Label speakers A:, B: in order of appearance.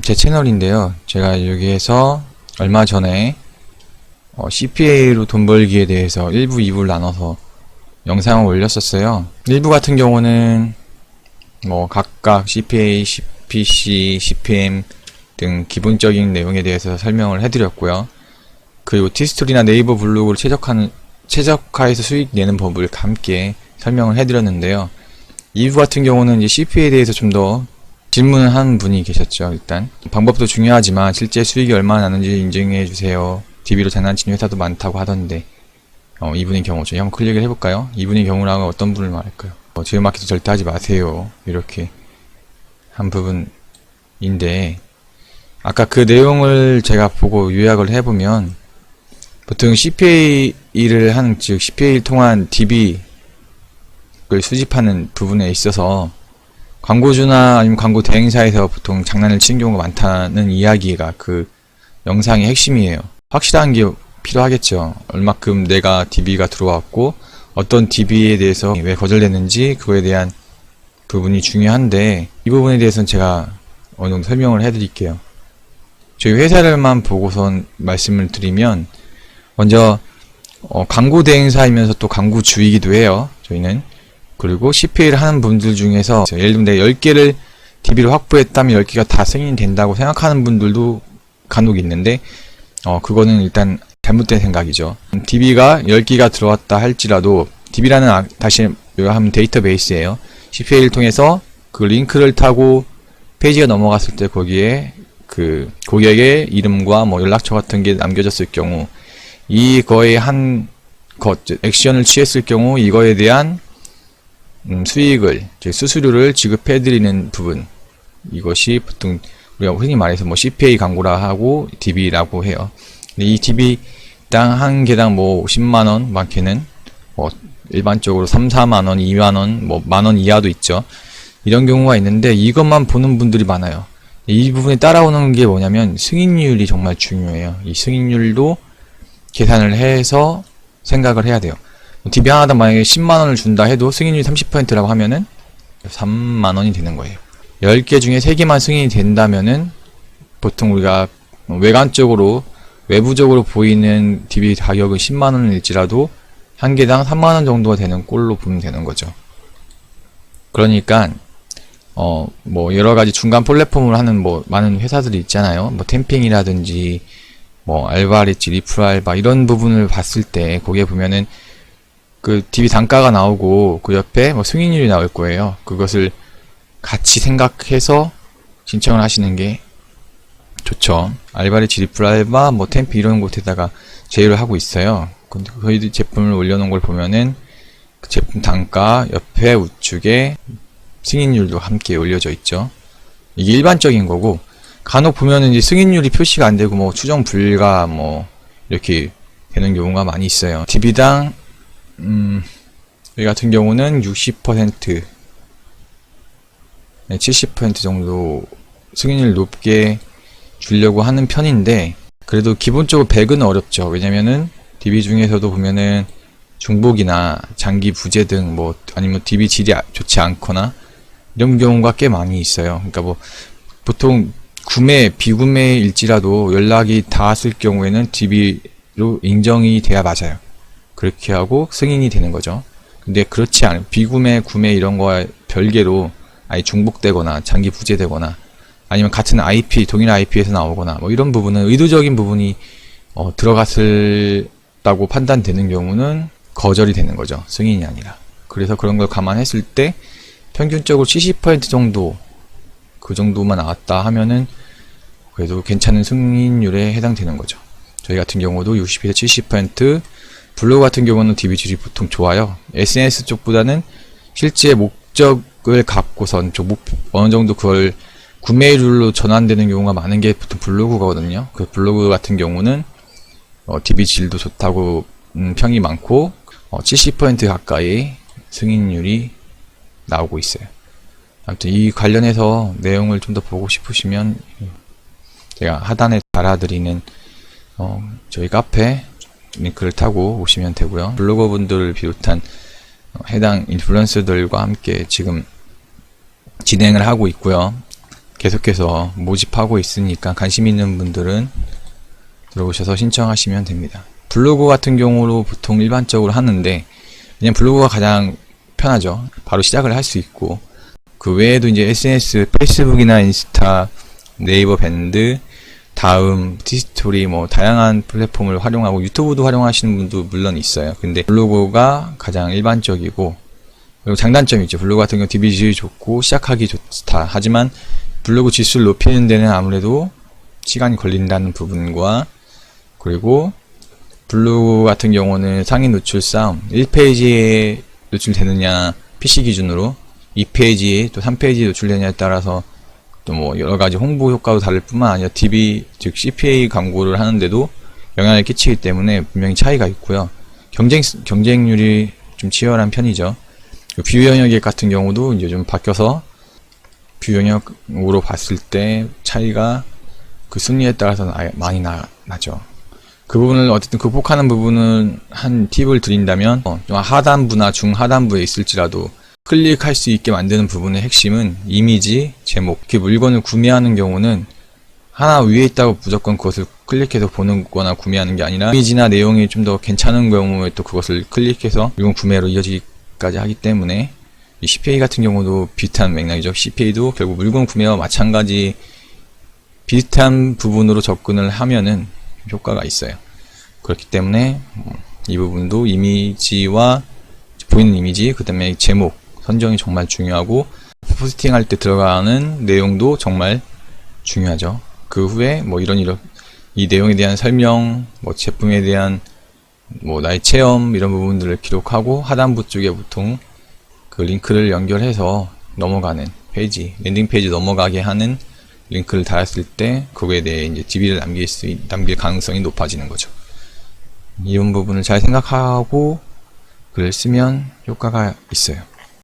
A: 제 채널인데요. 제가 여기에서 얼마 전에 CPA로 돈 벌기에 대해서 1부, 2부를 나눠서 영상을 올렸었어요. 1부 같은 경우는 각각 CPA, CPC, CPM 등 기본적인 내용에 대해서 설명을 해드렸고요. 그리고 티스토리나 네이버 블로그를 최적화해서 수익 내는 법을 함께 설명을 해드렸는데요. 2부 같은 경우는 이제 CPA에 대해서 좀 더 질문을 하는 분이 계셨죠. 일단 방법도 중요하지만 실제 수익이 얼마나 나는지 인증해 주세요. DB로 장난치는 회사도 많다고 하던데 이분의 경우 저희 한번 클릭을 해볼까요? 이분의 경우라면 어떤 분을 말할까요? 제휴마케팅 절대 하지 마세요. 이렇게 한 부분인데, 아까 그 내용을 제가 보고 요약을 해보면, 보통 CPA를 하는, 즉 CPA를 통한 DB를 수집하는 부분에 있어서 광고주나 아니면 광고 대행사에서 보통 장난을 치는 경우가 많다는 이야기가 그 영상의 핵심이에요. 확실한 게 필요하겠죠. 얼마큼 내가 DB가 들어왔고 어떤 DB에 대해서 왜 거절됐는지 그거에 대한 부분이 중요한데, 이 부분에 대해서는 제가 어느 정도 설명을 해드릴게요. 저희 회사를만 보고선 말씀을 드리면, 먼저 광고 대행사이면서 또 광고주이기도 해요. 저희는. 그리고 CPA를 하는 분들 중에서 예를 들면 내가 10개를 DB로 확보했다면 10개가 다 승인이 된다고 생각하는 분들도 간혹 있는데, 그거는 일단 잘못된 생각이죠. DB가 10개가 들어왔다 할지라도, DB라는 다시 하면 데이터베이스예요. CPA를 통해서 그 링크를 타고 페이지가 넘어갔을 때 거기에 그 고객의 이름과 연락처 같은 게 남겨졌을 경우, 이거에 액션을 취했을 경우 이거에 대한 수익을, 즉 수수료를 지급해드리는 부분, 이것이 보통 우리가 흔히 말해서 CPA 광고라 하고 DB라고 해요. 근데 이 DB당 한 개당 10만원, 많게는 일반적으로 3, 4만원, 2만원, 만원 이하도 있죠. 이런 경우가 있는데, 이것만 보는 분들이 많아요. 이 부분에 따라오는 게 뭐냐면 승인율이 정말 중요해요. 이 승인율도 계산을 해서 생각을 해야 돼요. DB 하나당 만약에 10만원을 준다 해도 승인율이 30%라고 하면은 3만원이 되는 거예요. 10개 중에 3개만 승인이 된다면은 보통 우리가 외부적으로 보이는 DB 가격은 10만원일지라도 한 개당 3만원 정도가 되는 꼴로 보면 되는 거죠. 그러니까 여러가지 중간 플랫폼을 하는 많은 회사들이 있잖아요. 템핑이라든지 알바리치, 리플알바 이런 부분을 봤을 때 거기에 보면은 그 DB 단가가 나오고 그 옆에 승인율이 나올 거예요. 그것을 같이 생각해서 신청을 하시는 게 좋죠. 알바리치, 리플알바, 템피 이런 곳에다가 제휴를 하고 있어요. 근데 저희 제품을 올려놓은 걸 보면은 그 제품 단가 옆에 우측에 승인율도 함께 올려져 있죠. 이게 일반적인 거고, 간혹 보면은 이제 승인율이 표시가 안 되고 추정 불가 이렇게 되는 경우가 많이 있어요. DB당 여기 같은 경우는 60%, 70% 정도 승인율 높게 주려고 하는 편인데, 그래도 기본적으로 100은 어렵죠. 왜냐면은 DB 중에서도 보면은 중복이나 장기 부재 등 아니면 DB 질이 좋지 않거나 이런 경우가 꽤 많이 있어요. 그러니까 보통 비구매일지라도 연락이 닿았을 경우에는 DB로 인정이 돼야 맞아요. 그렇게 하고 승인이 되는 거죠. 근데 그렇지 않은 비구매, 구매 이런 거와 별개로 아예 중복되거나 장기 부재되거나 아니면 같은 IP, 동일 IP에서 나오거나 이런 부분은 의도적인 부분이 들어갔다고 판단되는 경우는 거절이 되는 거죠. 승인이 아니라. 그래서 그런 걸 감안했을 때 평균적으로 70% 정도, 그 정도만 나왔다 하면은 그래도 괜찮은 승인율에 해당되는 거죠. 저희 같은 경우도 60에서 70%, 블로그 같은 경우는 DB 질이 보통 좋아요. SNS 쪽보다는 실제 목적을 갖고선 어느 정도 그걸 구매율로 전환되는 경우가 많은 게 보통 블로그거든요. 그 블로그 같은 경우는 DB 질도 좋다고 평이 많고 70% 가까이 승인율이 나오고 있어요. 아무튼 이 관련해서 내용을 좀 더 보고 싶으시면 제가 하단에 달아드리는 저희 카페 링크를 타고 오시면 되고요. 블로거 분들을 비롯한 해당 인플루언서들과 함께 지금 진행을 하고 있고요. 계속해서 모집하고 있으니까 관심 있는 분들은 들어오셔서 신청하시면 됩니다. 블로그 같은 경우로 보통 일반적으로 하는데 그냥 블로그가 가장 편하죠. 바로 시작을 할 수 있고, 그 외에도 이제 SNS, 페이스북이나 인스타, 네이버 밴드, 다음, 티스토리, 뭐 다양한 플랫폼을 활용하고 유튜브도 활용하시는 분도 물론 있어요. 근데 블로그가 가장 일반적이고, 그리고 장단점이 있죠. 블로그 같은 경우 DB질이 좋고 시작하기 좋다. 하지만 블로그 지수를 높이는 데는 아무래도 시간이 걸린다는 부분과, 그리고 블로그 같은 경우는 상위 노출 싸움, 1페이지에 노출되느냐 PC 기준으로, 2페이지에 또 3페이지에 노출되느냐에 따라서 또 뭐 여러가지 홍보 효과도 다를 뿐만 아니라 DB 즉 CPA 광고를 하는데도 영향을 끼치기 때문에 분명히 차이가 있고요. 경쟁률이 좀 치열한 편이죠. 뷰 영역 같은 경우도 이제 좀 바뀌어서 뷰 영역으로 봤을 때 차이가 그 순위에 따라서 많이 나죠. 그 부분을 어쨌든 극복하는 부분은 한 팁을 드린다면, 좀 하단부나 중하단부에 있을지라도 클릭할 수 있게 만드는 부분의 핵심은 이미지, 제목. 이렇게 물건을 구매하는 경우는 하나 위에 있다고 무조건 그것을 클릭해서 보는 거나 구매하는 게 아니라 이미지나 내용이 좀 더 괜찮은 경우에 또 그것을 클릭해서 물건 구매로 이어지기까지 하기 때문에, 이 CPA 같은 경우도 비슷한 맥락이죠. CPA도 결국 물건 구매와 마찬가지 비슷한 부분으로 접근을 하면은 효과가 있어요. 그렇기 때문에 이 부분도 이미지와 보이는 이미지, 그 다음에 제목 선정이 정말 중요하고, 포스팅 할 때 들어가는 내용도 정말 중요하죠. 그 후에 뭐 이런 이 내용에 대한 설명, 뭐 제품에 대한 뭐 나의 체험 이런 부분들을 기록하고, 하단부 쪽에 보통 그 링크를 연결해서 넘어가는 페이지, 랜딩 페이지 넘어가게 하는 링크를 달았을 때 거기에 대해 이제 DB를 남길 가능성이 높아지는 거죠. 이런 부분을 잘 생각하고 글을 쓰면 효과가 있어요.